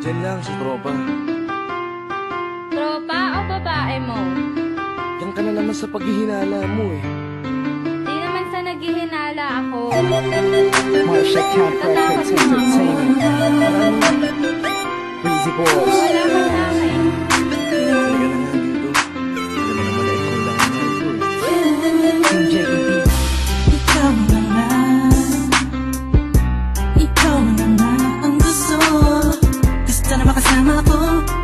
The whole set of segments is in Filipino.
Diyan lang sa tropa. Tropa o babae mo? Diyan ka na naman sa paghihinala mo eh. Di naman sa naghihinala ako. Marsha Camp Records Entertainment. Breezy Boys. Wala ka sa akin. Halika na nga dito. Hindi naman naman ikaw lang ang mahal ko eh. Team JED. Ikaw na nga. Ikaw na nga ang gusto. Gusto na makasama ko.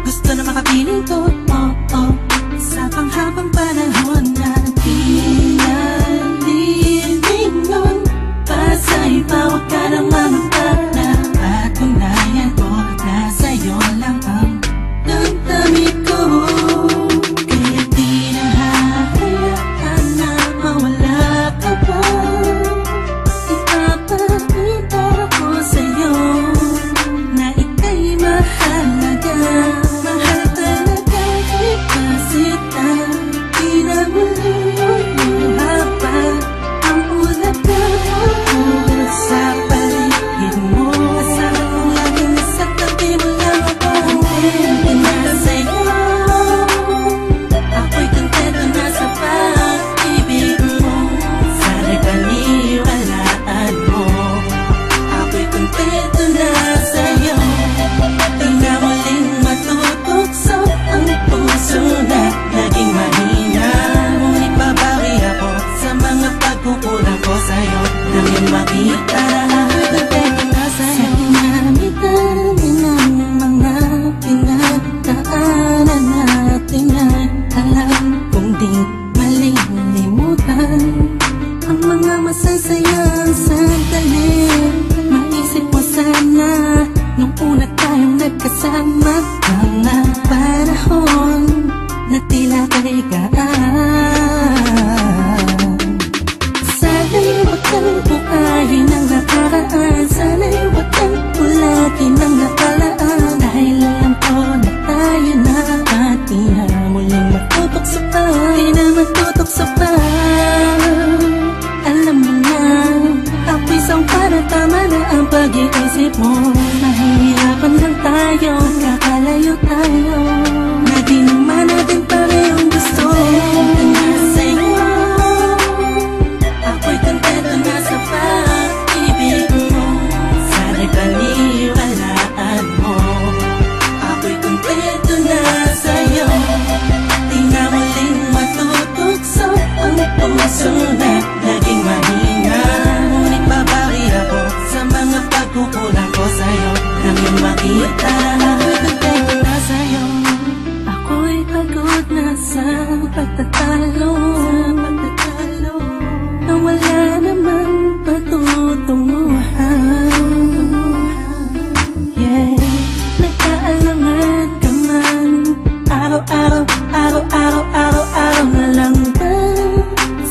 Gusto na makapiling ko. Oh, oh. Sa panghabang panahon na di nalilingon. Pasa'y bawag ka ng mamagpala. Patunayan ko na sa'yo lang ang damdamin ko. Kaya di na hahayaan na mawala ka pa. Ipapakita ko sa'yo na ika'y mahalaga. Mahal talaga kita. Di na muli haba ang ulaga sa paligid mo. Kasama kong laging nasa tabi mo lang ako. Kontento na sa'yo. Ako'y kontento na sa pag-ibig mo. Sana'y paniwalaan mo. Ako'y kontento na sa'yo. Di na muling matutukso ang puso na naging mahina. Ngunit babawi ako sa mga pagkukulang ko sa'yo. Nang yung makita na ako'y kontento na sa'yo. Sa dinami-dami ng mga pinagdaanan natin ay alam kong di malilimutan ang mga masasayang sandali. Maisip mo sana nung una tayong nagkasama. Mga panahon na tila kay gaan. Sana'y huwag kang buhayin ang nakaraan. Sana'y huwag kang ulatin ang nakalaan. Dahil alam ko na tayo na at di na muling matutokso pa. Di na matutokso pa. Alam mo na ako'y sangpa na tama na ang pag-iisip mo. Mahihirapan lang tayo, kakalayo tayo. Na di naman natin parehong gusto. Kontento na sa'yo. Ako'y kontento na sa pag-ibig mo. Sana'y paniwalaan mo. Ako'y kontento na sa'yo. Di na muling matutukso ang puso na naging mahina. Ngunit babawi ako sa mga pagkukulang ko sa'yo. Nang yung makita ako'y kontento na sa'yo. Ako'y pagod na sa pagtatalo. Na wala namang patutunguhan. Yeah, nagkaalangan ka man. Araw-araw na lang ba?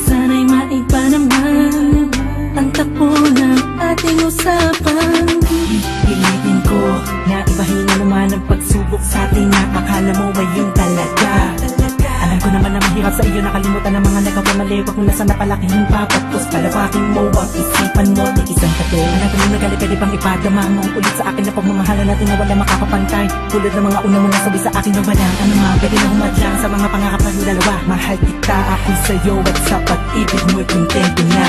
Sana'y maiba naman ang takbo ng ating usapan. Pilitin ko na ibahin na naman ang pagsubok sa atin na akala mo ay yun talaga. Alam ko naman na mahirap sa iyo nakalimutan ang mga nagawa mali. Wag mo na sana palakihin pa. Pagpos palawakin mo ang isipan mo. Di isang kato. Alam mo nagali pwede bang ipadama mo ulit sa akin na pagmamahalan natin na wala makakapantay. Tulad ng mga una mo nasabi sa akin na wala ano nga pwede na humadlang sa mga pangarap natin dalawa. Mahal kita ako'y sa'yo at sa pag-ibig mo'y kontento na.